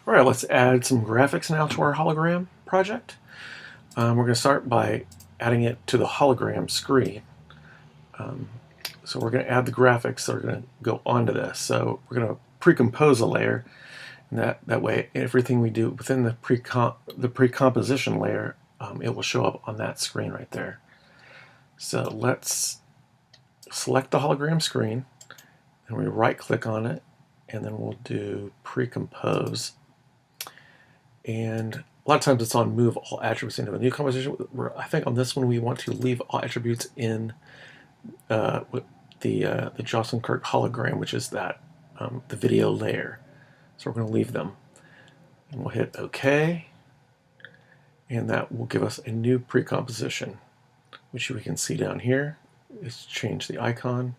All right, let's add some graphics now to our hologram project. We're going to start by adding it to the hologram screen. So we're going to add the graphics that are going to go onto this. So we're going to pre-compose a layer, and that way everything we do within the pre-composition layer, it will show up on that screen right there. So let's select the hologram screen, and we right-click on it, and then we'll do pre-compose. And a lot of times it's on move all attributes into a new composition. I think on this one we want to leave all attributes in the Jocelyn Kirk hologram, which is that the video layer. So we're going to leave them. And we'll hit OK. And that will give us a new pre-composition, which we can see down here. Let's change the icon.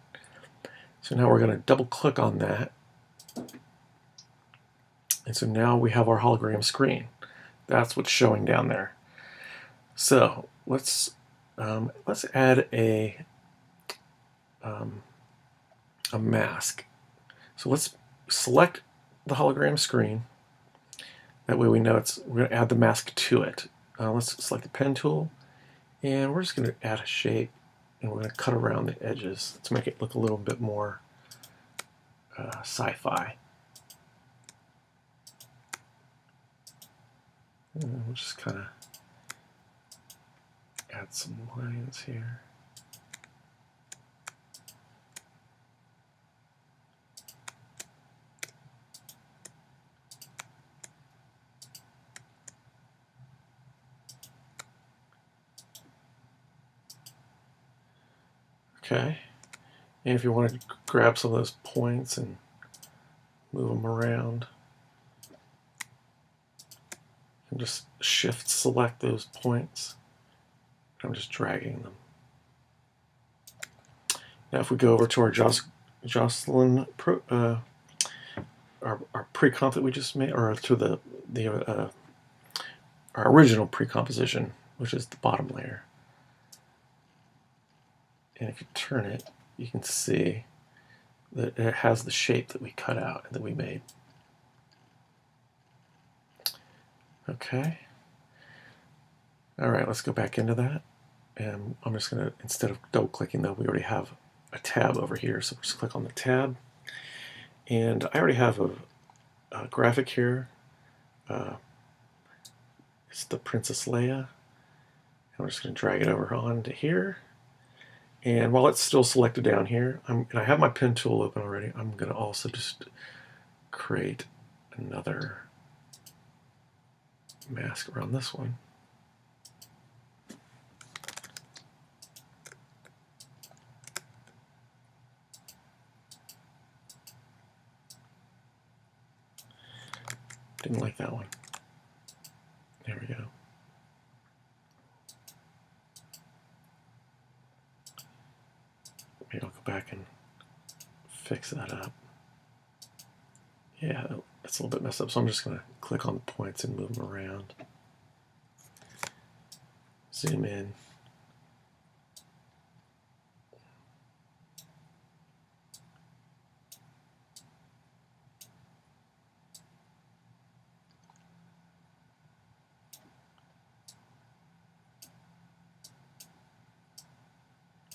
So now we're going to double click on that. And so now we have our hologram screen. That's what's showing down there. So let's add a mask. So let's select the hologram screen. That way we know we're going to add the mask to it. Let's select the pen tool, and we're just going to add a shape, and we're going to cut around the edges to make it look a little bit more sci-fi. And we'll just kind of add some lines here. Okay, and if you want to grab some of those points and move them around, and just shift select those points. I'm just dragging them. Now if we go over to our Jocelyn our pre-comp that we just made, or to our original pre-composition, which is the bottom layer. And if you turn it, you can see that it has the shape that we cut out and that we made. Okay. All right, let's go back into that. And I'm just going to, instead of double clicking though, we already have a tab over here. So we'll just click on the tab. And I already have a graphic here. It's the Princess Leia. And I'm just going to drag it over onto here. And while it's still selected down here, and I have my pen tool open already, I'm going to also just create another mask around this one. Didn't like that one. There we go. Maybe I'll go back and fix that up. Yeah, it's a little bit messed up, so I'm just going to click on the points and move them around. Zoom in.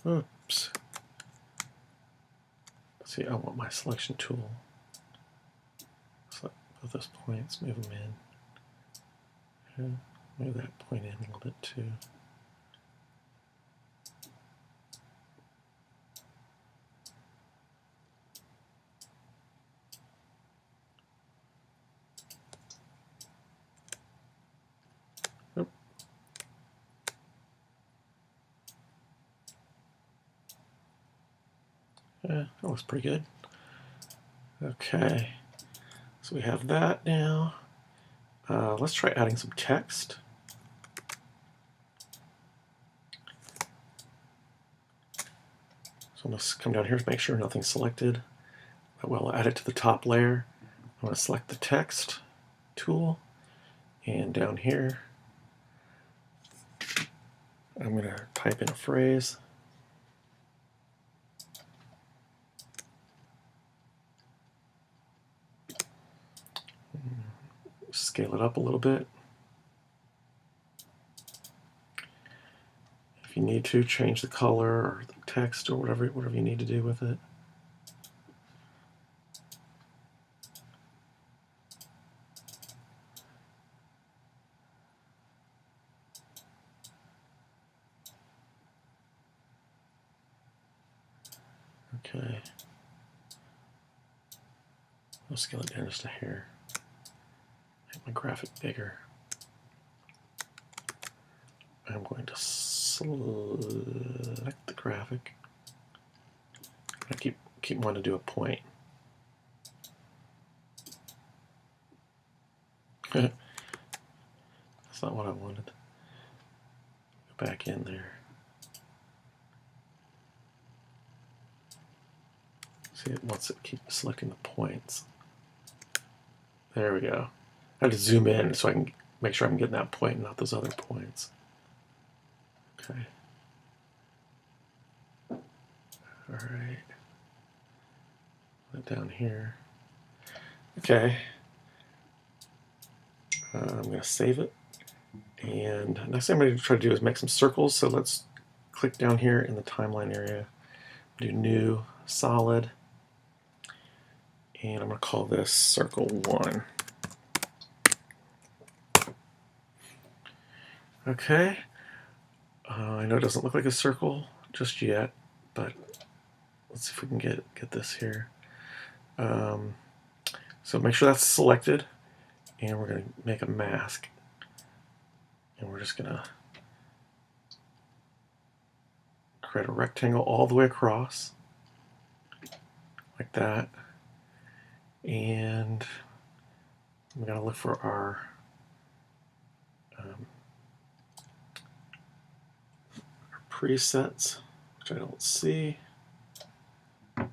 Oops. Let's see, I want my selection tool. Select both those points, move them in. And move that point in a little bit too. Oop. Yeah, that looks pretty good. Okay, so we have that now. Let's try adding some text. So I'm going to come down here to make sure nothing's selected. That will add it to the top layer. I'm going to select the text tool, and down here I'm going to type in a phrase. scale it up a little bit. If you need to, change the color or the text or whatever you need to do with it. Okay. I'll scale it down just a hair. Make my graphic bigger. I'm going to select the graphic. I keep wanting to do a point. That's not what I wanted. Go back in there. See, it wants to keep selecting the points. There we go. I have to zoom in so I can make sure I'm getting that point, not those other points. Okay. All right. Down here. Okay. I'm going to save it. And next thing I'm going to try to do is make some circles. So let's click down here in the timeline area. Do new, solid. And I'm going to call this circle 1. Okay. I know it doesn't look like a circle just yet, but let's see if we can get this here. So make sure that's selected, and we're going to make a mask. And we're just going to create a rectangle all the way across, like that. And we're going to look for our presets, which I don't see. I'm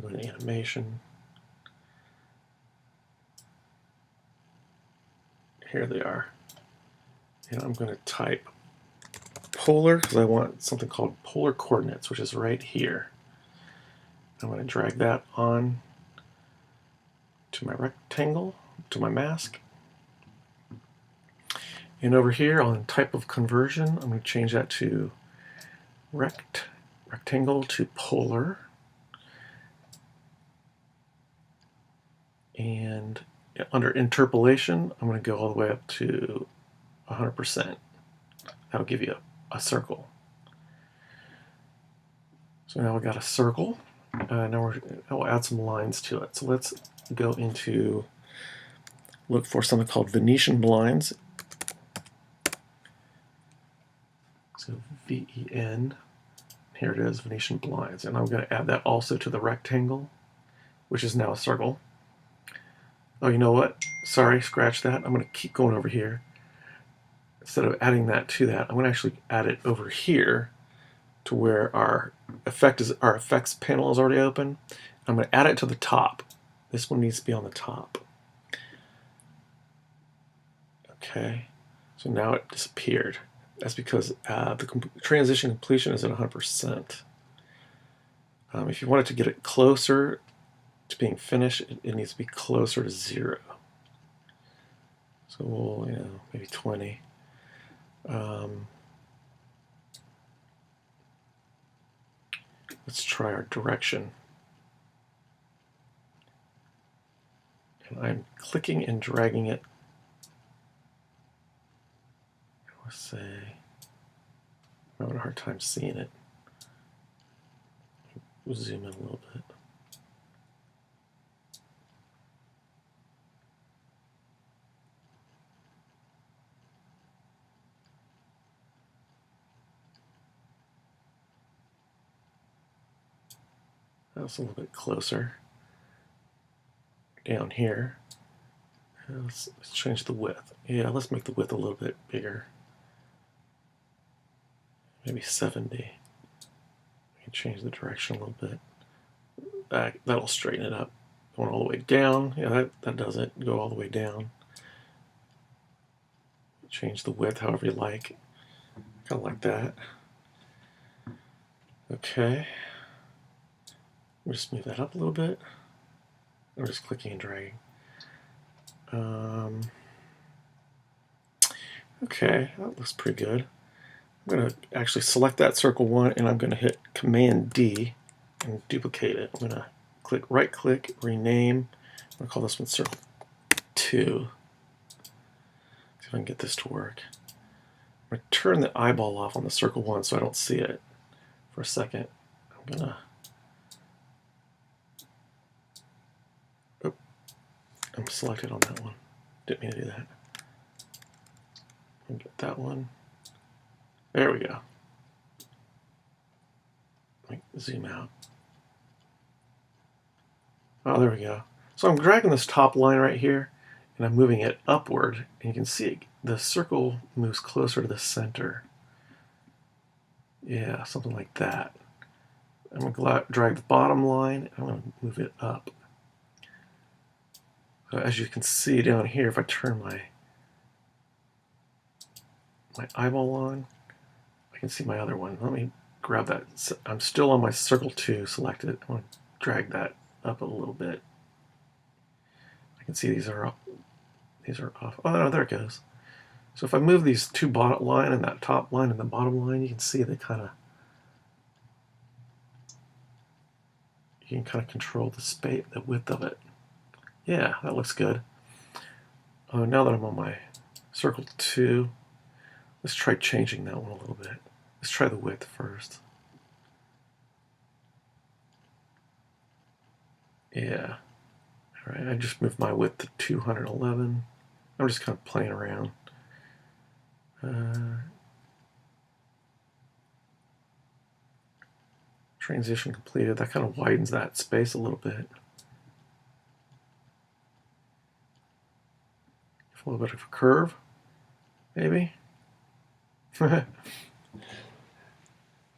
going to animation. Here they are. And I'm going to type polar because I want something called polar coordinates, which is right here. I'm going to drag that on to my rectangle, to my mask. And over here on type of conversion, I'm going to change that to rectangle to polar. And under interpolation, I'm going to go all the way up to 100%. That'll give you a circle. So now we've got a circle. Now we'll add some lines to it. So let's go into, look for something called Venetian blinds. So VEN, here it is, Venetian blinds. And I'm going to add that also to the rectangle, which is now a circle. Oh, you know what? Sorry, scratch that. I'm going to keep going over here. Instead of adding that to that, I'm going to actually add it over here to where our effects panel is already open. I'm going to add it to the top. This one needs to be on the top. Okay, so now it disappeared. That's because the transition completion is at 100%. If you wanted to get it closer to being finished, it needs to be closer to 0. So we'll, maybe 20. Let's try our direction. And I'm clicking and dragging it. Let's say, I'm having a hard time seeing it. We'll zoom in a little bit. That's a little bit closer. Down here, let's change the width. Yeah, let's make the width a little bit bigger. Maybe 70. We can change the direction a little bit. That'll straighten it up. Going all the way down. Yeah, that does it. Go all the way down. Change the width however you like. Kind of like that. Okay. We'll just move that up a little bit. I'm just clicking and dragging. Okay, that looks pretty good. I'm going to actually select that circle 1 and I'm going to hit Command D and duplicate it. I'm going to right click, rename. I'm going to call this one circle 2. See if I can get this to work. I'm going to turn the eyeball off on the circle 1 so I don't see it for a second. I'm going to I'm selected on that one. Didn't mean to do that. Get that one. There we go. Let me zoom out. Oh, there we go. So I'm dragging this top line right here, and I'm moving it upward, and you can see the circle moves closer to the center. Yeah, something like that. I'm going to drag the bottom line, and I'm going to move it up. So as you can see down here, if I turn my eyeball on, I can see my other one. Let me grab that. I'm still on my circle 2 selected. I'm going to drag that up a little bit. I can see these are off. Oh no, there it goes. So if I move these two bottom line and that top line and the bottom line, you can see they you can kind of control the space, the width of it. Yeah, that looks good. Now that I'm on my circle 2, let's try changing that one a little bit. Let's try the width first. Yeah. All right, I just moved my width to 211. I'm just kind of playing around. Transition completed. That kind of widens that space a little bit. A little bit of a curve, maybe. Kind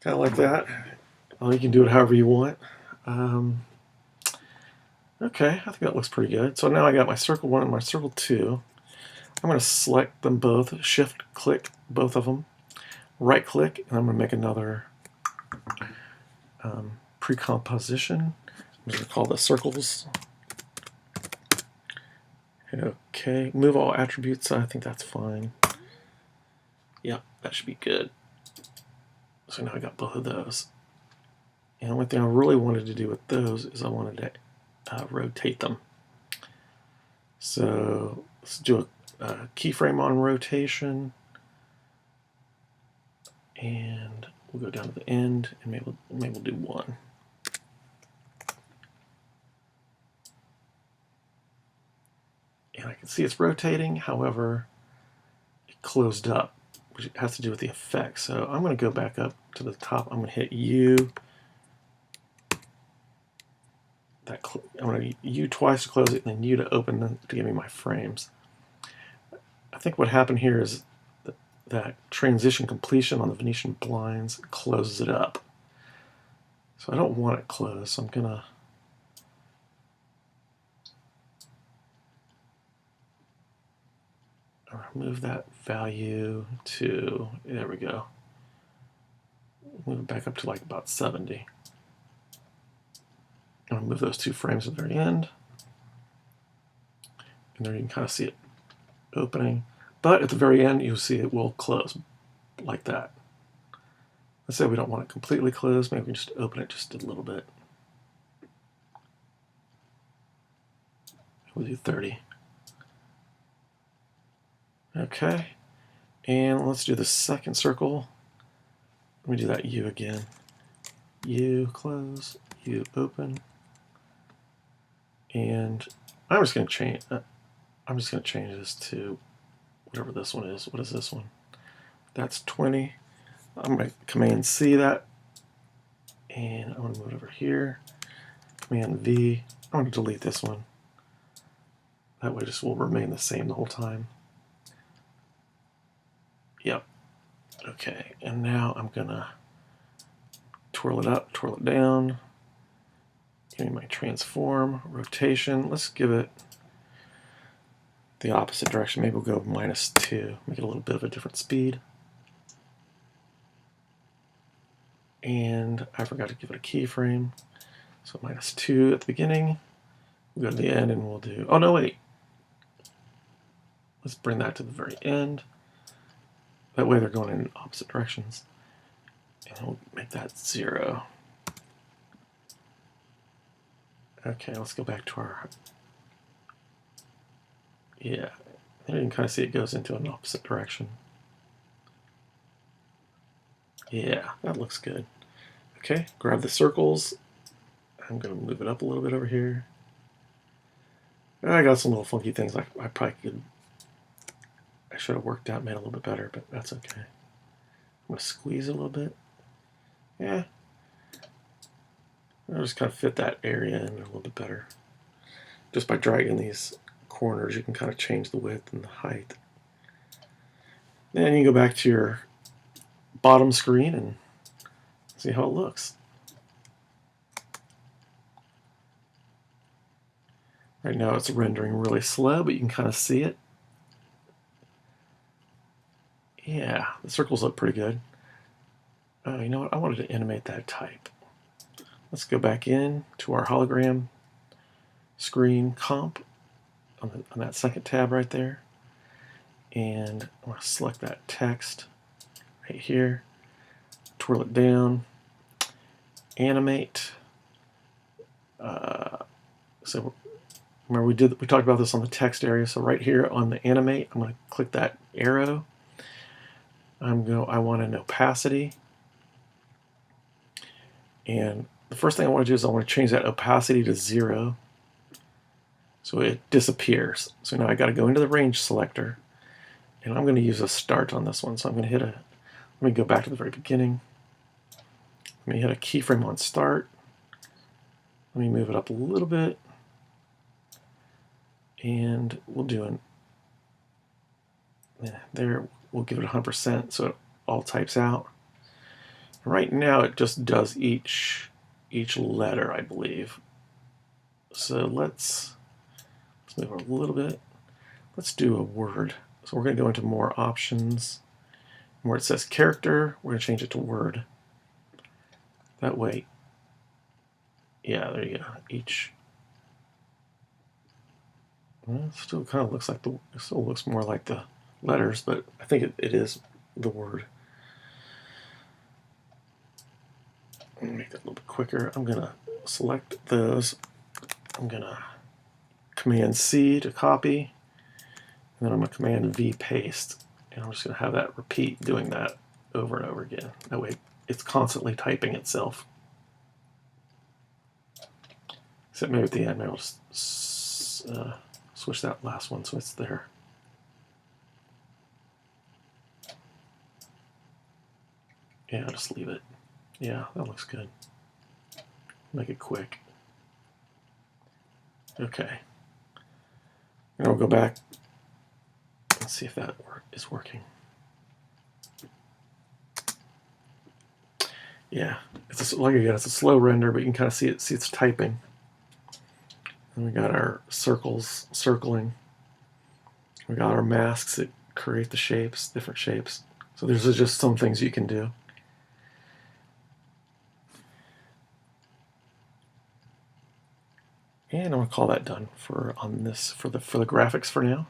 of like that. Well, you can do it however you want. Okay, I think that looks pretty good. So now I got my circle 1 and my circle 2. I'm going to select them both, shift click both of them, right click, and I'm going to make another pre-composition. I'm just going to call this circles. Okay, move all attributes. I think that's fine. Yep, that should be good. So now I got both of those. And one thing I really wanted to do with those is I wanted to rotate them. So let's do a keyframe on rotation. And we'll go down to the end and maybe we'll do 1. And I can see it's rotating, however, it closed up, which has to do with the effect. So I'm going to go back up to the top. I'm going to hit U. I'm going to hit U twice to close it, and then U to open them to give me my frames. I think what happened here is that transition completion on the Venetian blinds closes it up. So I don't want it closed, so I'm going to move that value to, there we go. Move it back up to like about 70. I'm going to move those 2 frames at the very end. And there you can kind of see it opening. But at the very end, you'll see it will close like that. Let's say we don't want it completely closed. Maybe we can just open it just a little bit. We'll do 30. Okay. And let's do the second circle. Let me do that U again. U close, U open. And I'm just going to change this to whatever this one is. What is this one? That's 20. I'm going to Command C that, and I'm going to move it over here. Command V. I'm going to delete this one. That way, this will remain the same the whole time. Yep. Okay, and now I'm going to twirl it up, twirl it down. Give me my transform, rotation. Let's give it the opposite direction. Maybe we'll go -2, make it a little bit of a different speed. And I forgot to give it a keyframe. So -2 at the beginning. We'll go to the end and we'll do, oh no, wait. Let's bring that to the very end. That way they're going in opposite directions. And we'll make that 0. Okay, let's go back to our... Yeah, there you can kind of see it goes into an opposite direction. Yeah, that looks good. Okay, grab the circles. I'm going to move it up a little bit over here. I got some little funky things I probably could... I should have worked out, made a little bit better, but that's okay. I'm going to squeeze it a little bit. Yeah. I'll just kind of fit that area in a little bit better. Just by dragging these corners, you can kind of change the width and the height. Then you go back to your bottom screen and see how it looks. Right now it's rendering really slow, but you can kind of see it. Yeah, the circles look pretty good. You know what? I wanted to animate that type. Let's go back in to our hologram screen comp on that second tab right there. And I'm going to select that text right here, twirl it down, animate. So remember we talked about this on the text area. So right here on the animate, I'm going to click that arrow. I want an opacity. And the first thing I want to do is I want to change that opacity to 0. So it disappears. So now I got to go into the range selector. And I'm going to use a start on this one. So I'm going to let me go back to the very beginning. Let me hit a keyframe on start. Let me move it up a little bit. And we'll do there, we'll give it 100% so it all types out. Right now it just does each letter, I believe. So let's move it a little bit. Let's do a word. So we're going to go into more options. Where it says character, we're going to change it to word. That way, yeah, there you go. Well, it still kind of looks like it still looks more like the letters, but I think it is the word. I'm going to make that a little bit quicker. I'm going to select those. I'm going to Command C to copy, and then I'm going to Command V paste. And I'm just going to have that repeat doing that over and over again. That way it's constantly typing itself. Except maybe at the end, maybe I'll just switch that last one so it's there. Yeah, I'll just leave it. Yeah, that looks good. Make it quick. Okay. And I'll go back and see if that is working. Yeah, like again, it's a slow render, but you can kind of see it's typing. And we got our circles circling. We got our masks that create the shapes, different shapes. So there's just some things you can do. And I'm gonna call that done for the graphics for now.